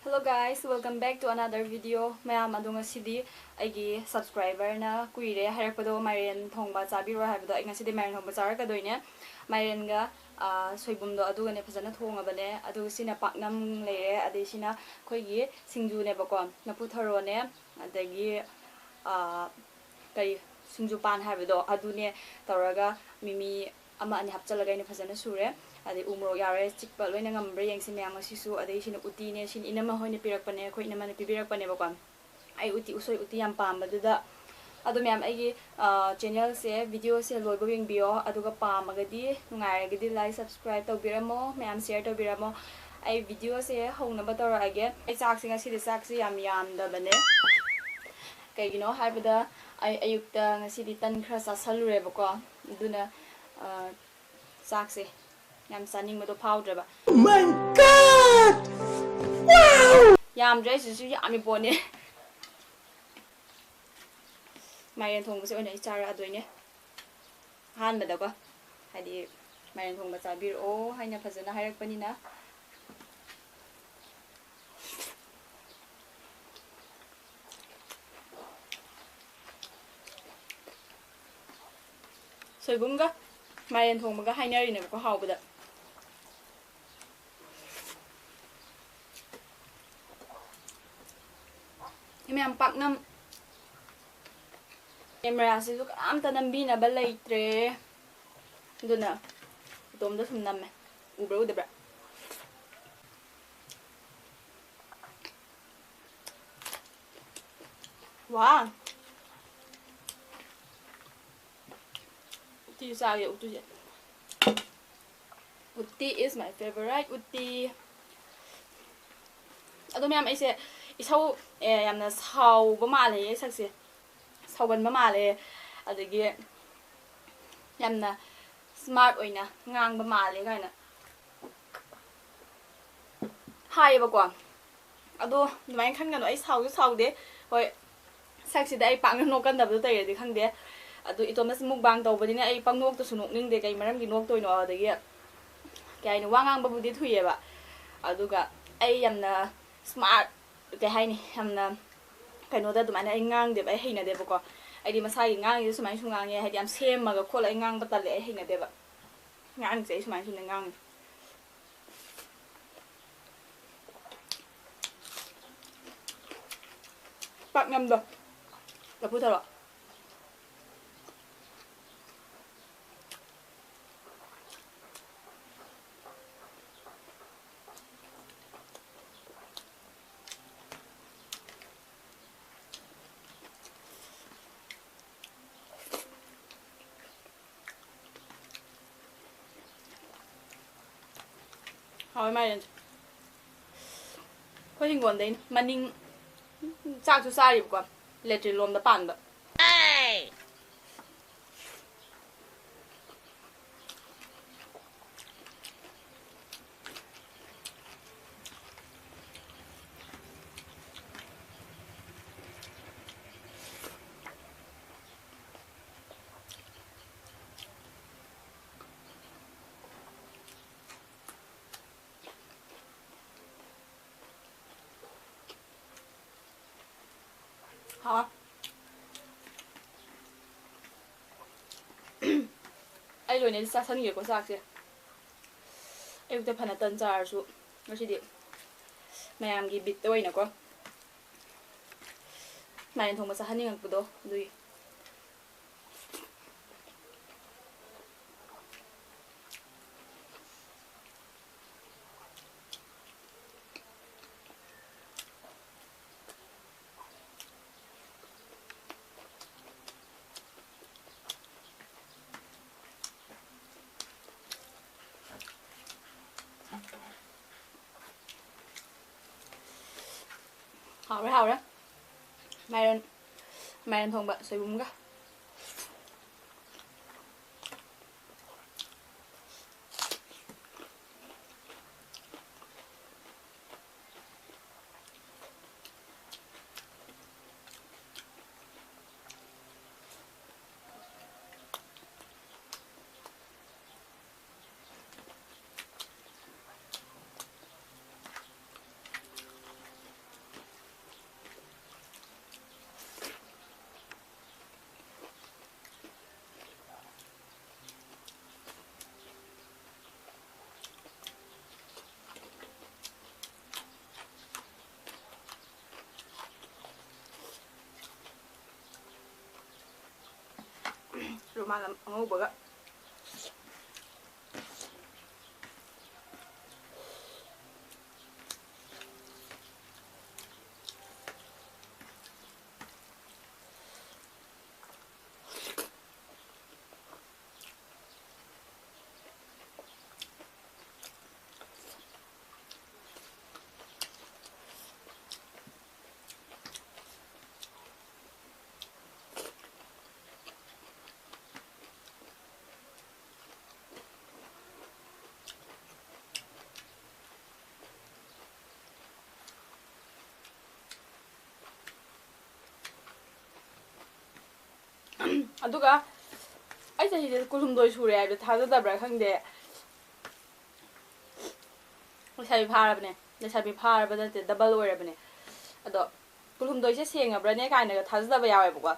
Hello guys, welcome back to another video. Mayam adu NgaCdi eigi subscriber na kuire hairapado mairen thongba chabiro haibado NgaCdi mairen thongba charakadoine mairen ga soibumdo adu ne phajana thongabane adu sina paknam leire adi sina khoigi singju ne bako napu tharo ne adagi kai singju pan haibado adu ne tawraga mimi ama ani hapchalaga ne phajana sure adi umro yare chikpa loina ngambre yengsi myam asisu adi sina uti ne sin inama hoine pirakpane khoi inama ne pibirakpane bako ai uti usoi uti yam pambaduda adu myam aigi channel se video se loibo yengbiyo aduga pamagadi NungCbiduna like subscribe tawbiramo myam share tawbiramo ai video se hounaba tawrage ai chak singa sidi chak si yam da bane kaigino haibada ai ayukta NgaCdi tan khra sasalure bako duna chak se yam saning mado powder ba Oh my god! Wow! Yam dress is yami bone mairen thong se oina ichara adoine han bada ko hadi mairen thong ba chabir o haina phajana hairak panina soibumga mairen thong ba hainari ne ko haubada Imam paknam camera se su am ta nambi na balaitre duna tom da sum namme ubro de bra wow uti sa ye uti is my favorite uti adom yam aise isau yamna sau ba male sakse sauban ba male adagi yamna smart oina ngang ba male kaina hai ba ko ado dumai khangano ai saude hoi sakse da ai pang no kan da bu tai de khangde ado itomas mukbang tawbadina ai pangnok to sunok ning de kai maram gi nok toino adagi kai no wangang ba budi thuye ba aduga ai yamna smart cái hay này làm cái nó ra tụi anh ngang để vậy hình này đẹp bọc ai đi mà sai ngang như số máy xuống ngang nghe hay đi làm xem mà cái khô lại ngang bắt tay lại hình này đẹp ạ ngang sẽ số máy xuống ngang bạc ngâm rồi gặp phút thôi ạ hỏi mày có hình còn đấy mà ninh chắc chú sai đi qua lệ chỉ lồm đã bàn đó hả ai rồi này sao thân nghiệp của sao chứ em tập phần là tân trà rồi nó chỉ điểm mày làm gì bịt tôi nè con mày thùng mà sao thân nghiệp của tôi rồi hào đó mairen thong ba soibumga ꯃꯥꯅ ꯑꯉꯧꯕꯒ ꯑꯗꯨꯒ ꯑꯩ ꯆꯍꯤꯁꯦ 12 ꯁꯨꯔꯦ ꯍꯥꯏꯕꯗꯣ ꯊꯥꯖꯗꯕ꯭ꯔꯥ ꯈꯪꯗꯦ ꯂꯩꯁꯥꯕꯤ ꯐꯥꯔꯕꯅꯦ ꯂꯩꯁꯥꯕꯤ ꯐꯥꯔꯕ ꯅꯠꯇꯦ ꯗꯕꯜ ꯑꯣꯏꯔꯕꯅꯦ ꯑꯗꯣ 12ꯁꯦ ꯁꯦꯡꯉꯕ꯭ꯔꯅꯦ ꯀꯥꯏꯅꯒ ꯊꯥꯖꯗꯕ ꯌꯥꯎꯋꯦꯕꯀꯣ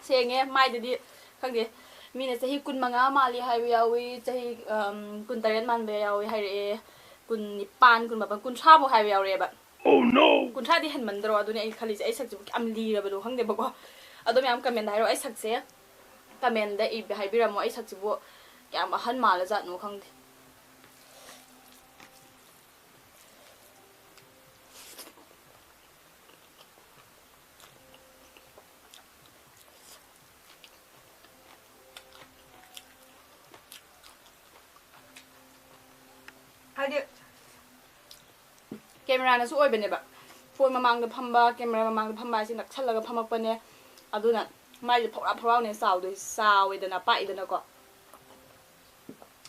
ꯁꯦꯡꯉꯦ ꯃꯥꯏꯗꯗꯤ ꯈꯪꯗꯦ ꯃꯤꯅ ꯆꯍꯤ 15 ꯃꯥꯜꯂꯤ ꯍꯥꯏꯕ ꯌꯥꯎꯋꯤ ꯆꯍꯤ 19 ꯃꯥꯟꯕ ꯌꯥꯎꯋꯤ ꯍꯥꯏꯔꯛꯑꯦ 19 19 20 ꯐꯥꯎ ꯍꯥꯏꯕ ꯌꯥꯎꯔꯛꯑꯦꯕ oh no 20ꯗꯤ ꯍꯦꯟꯃꯟꯗ꯭ꯔꯣ ꯑꯗꯨꯅꯦ ꯑꯩ ꯈꯜꯂꯤꯁꯦ ꯑꯩ ꯁꯛꯁꯤꯕꯨ ꯌꯥꯝ ꯂꯤꯔꯕꯗꯣ ꯈꯪꯗꯦꯕꯀꯣ ꯑꯗꯣ ꯃꯌꯥꯝ ꯀꯃꯦꯟꯗ ꯍꯥꯏꯔꯣ ꯑꯩ ꯁꯛꯁꯦ ꯀꯃꯦꯟꯗ ꯍꯥꯏꯕꯤꯔꯝꯃꯣ ꯑꯩ ꯁꯛꯁꯤꯕꯨ ꯀꯌꯥꯝ ꯑꯍꯟ ꯃꯥꯜꯂꯖꯥꯠꯅꯣ ꯈꯪꯗꯦ ꯍꯥꯏꯗꯤ ꯀꯦꯃꯦꯔꯥꯅꯁꯨ ꯑꯣꯏꯕꯅꯦꯕ ꯐꯣꯟ ꯃꯃꯥꯡꯗ ꯐꯝꯕ ꯀꯦꯃꯦꯔꯥ ꯃꯃꯥꯡꯗ ꯐꯝꯕ ꯍꯥꯏꯁꯤ ꯅꯛꯁꯜꯂꯒ ꯐꯝꯃꯛꯄꯅꯦ ꯑꯗꯨꯅ ꯃꯥꯏꯁꯦ ꯐꯧꯔꯥꯎꯅꯦ ꯆꯥꯎꯋꯦꯗꯅ ꯄꯥꯛꯏꯗꯅꯀꯣ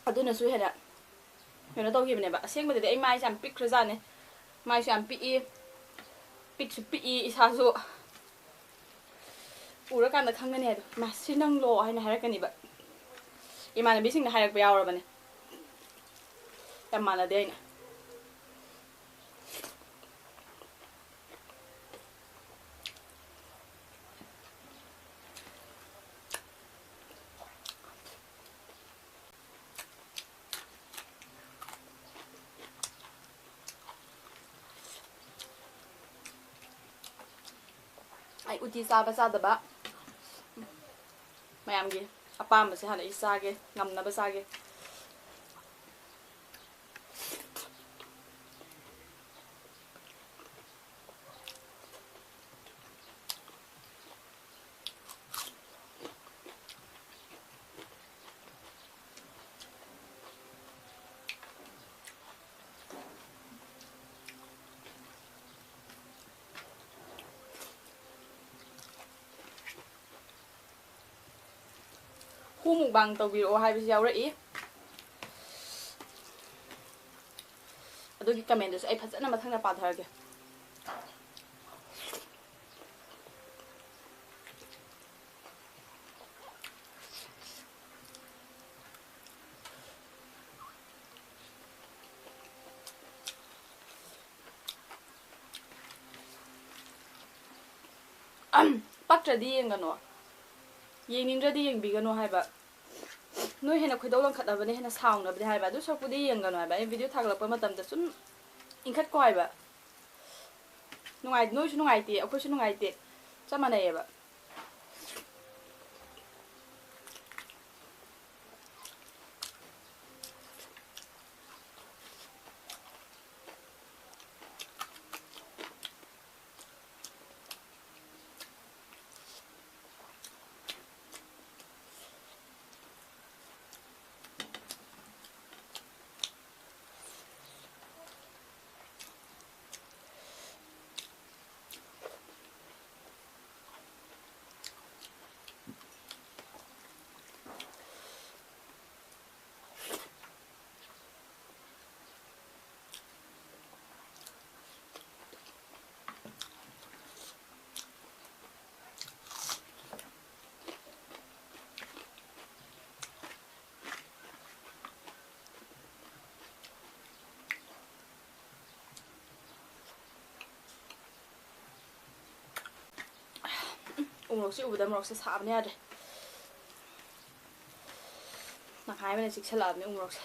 ꯑꯗꯨꯅꯁꯨ ꯍꯦꯟꯅ ꯀꯩꯅꯣ ꯇꯧꯈꯤꯕꯅꯦꯕ ꯑꯁꯦꯡꯕꯗꯗꯤ ꯑꯩ ꯃꯥꯏꯁꯦ ꯌꯥꯝ ꯄꯤꯛꯈ꯭ꯔꯖꯥꯠꯅꯦ ꯃꯥꯏꯁꯨ ꯌꯥꯝ ꯄꯤꯛꯏ ꯄꯤꯛꯁꯨ ꯄꯤꯛꯏ ꯏꯁꯥꯁꯨ ꯎꯔꯀꯥꯟꯗ ꯈꯪꯒꯅꯤ ꯍꯥꯏꯗꯣ ꯃꯥꯁꯤ ꯅꯪꯂꯣ ꯍꯥꯏꯅ ꯍꯥꯏꯔꯛꯀꯅꯤꯕ ꯏꯃꯥꯟꯅꯕꯤꯁꯤꯡꯅ ꯍꯥꯏꯔꯛꯄ ꯌꯥꯎꯔꯕꯅꯦ ꯌꯥꯝ ꯃꯥꯟꯅꯗꯦ ꯑꯩꯅ ꯑꯩ ꯎꯇꯤ ꯆꯥꯕ ꯆꯥꯗꯕ ꯃꯌꯥꯝꯒꯤ ꯑꯄꯥꯝꯕꯁꯦ ꯍꯥꯟꯅ ꯑꯩ ꯆꯥꯒꯦ ꯉꯝꯅꯕ ꯆꯥꯒꯦ ꯍꯨ ꯃꯨꯛꯕꯥꯡ ꯇꯧꯕꯤꯔꯛꯑꯣ ꯍꯥꯏꯕꯁꯨ ꯌꯥꯎꯔꯛꯏ ꯑꯗꯨꯒꯤ ꯀꯃꯦꯟꯗꯨꯁꯨ ꯑꯩ ꯐꯖꯅ ꯃꯊꯪꯗ ꯄꯥꯊꯔꯒꯦ ꯄꯛꯇ꯭ꯔꯗꯤ ꯌꯦꯡꯒꯅꯣ ꯌꯦꯡꯅꯤꯡꯗ꯭ꯔꯗꯤ ꯌꯦꯡꯕꯤꯒꯅꯣ ꯍꯥꯏꯕ ꯅꯣꯏ ꯍꯦꯟꯅ ꯈꯣꯏꯗꯧ ꯂꯪꯈꯠꯅꯕꯅꯦ ꯍꯦꯟꯅ ꯁꯥꯎꯅꯕꯅꯦ ꯍꯥꯏꯕ ꯑꯗꯨ ꯁꯔꯨꯛꯄꯨꯗꯤ ꯌꯦꯡꯒꯅꯣ ꯍꯥꯏꯕ ꯑꯩ ꯚꯤꯗꯤꯑꯣ ꯊꯥꯒꯠꯂꯛꯄ ꯃꯇꯝꯗ ꯁꯨꯝ ꯏꯟꯈꯠꯀꯣ ꯍꯥꯏꯕ ꯅꯣꯏꯁꯨ ꯅꯨꯡꯉꯥꯏꯇꯦ ꯑꯩꯈꯣꯏꯁꯨ ꯅꯨꯡꯉꯥꯏꯇꯦ ꯆꯞ ꯃꯥꯟꯅꯩꯌꯦꯕ ꯎꯃꯣꯔꯣꯛꯁꯦ ꯎꯕꯗ ꯃꯣꯔꯣꯛꯁꯦ ꯁꯥꯕꯅ ꯌꯥꯗ꯭ꯔꯦ ꯇꯪꯈꯥꯏ ꯑꯃꯅ ꯆꯤꯛꯁꯜꯂꯛꯑꯕꯅꯦ ꯎꯃꯣꯔꯣꯛꯁꯦ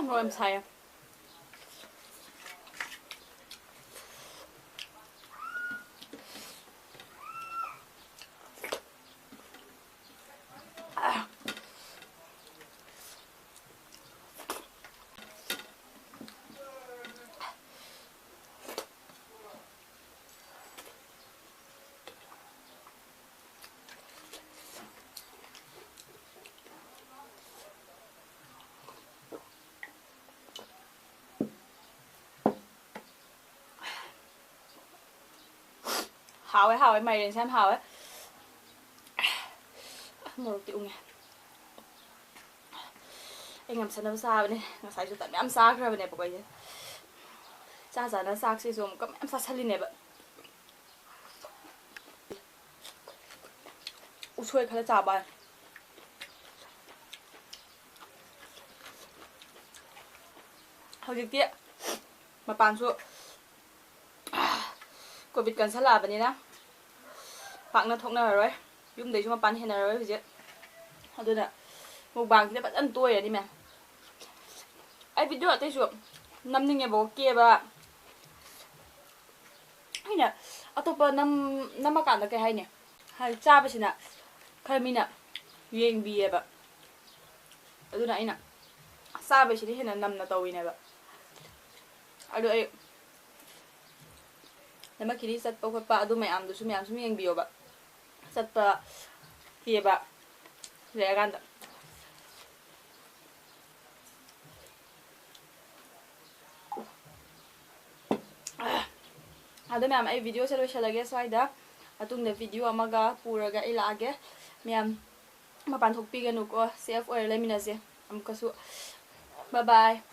ꯃꯣꯔꯣꯛ ꯌꯥꯝ ꯁꯥꯏꯌꯦ hào ấy mày xem hào ấy một tiểu nghe anh làm sao nó xa bên này sai cho tận em xa ra bên này bọc ấy xa giờ nó xa xí dùng có em xa xa lên này vậyช่วยเขาจะบานเขาจะเตี้ยมาปานชั่วกดบิดกันสลับแบบนี้นะปักน้ำทงน่าร้อยยุ่มเดี๋ยวช่วยมาปานเห็นน่าร้อยพี่เจ๊เอาดูน่ะหมูบางที่ได้ปัดอันตัวอย่างนี้แม่ไอ้วิดีโอที่ช่วยน้ำนึงไงบอกเกียบ่ให้เนี่ยเอาตัวเปิดน้ำมากันตะแกให้เนี่ยให้จ้าไปสินะใครมีน่ะเวียงเบียแบบเอาดูน่ะไอ้น่ะซาไปสิที่เห็นน้ำน่ะตัววินแบบเอาดูไอ้แล้วเมื่อกี้ที่สัตว์ปะดูไม่อ่านดูชุ่มยามชุ่มยังเบียวแบบสัตว์ปะเกียแบบเรียกันada ma'am ay video sa siya lagi swaida atong na video amaga puraga ilage ma'am mapanthokpi ganu ko safe oil lamina je am kasu bye bye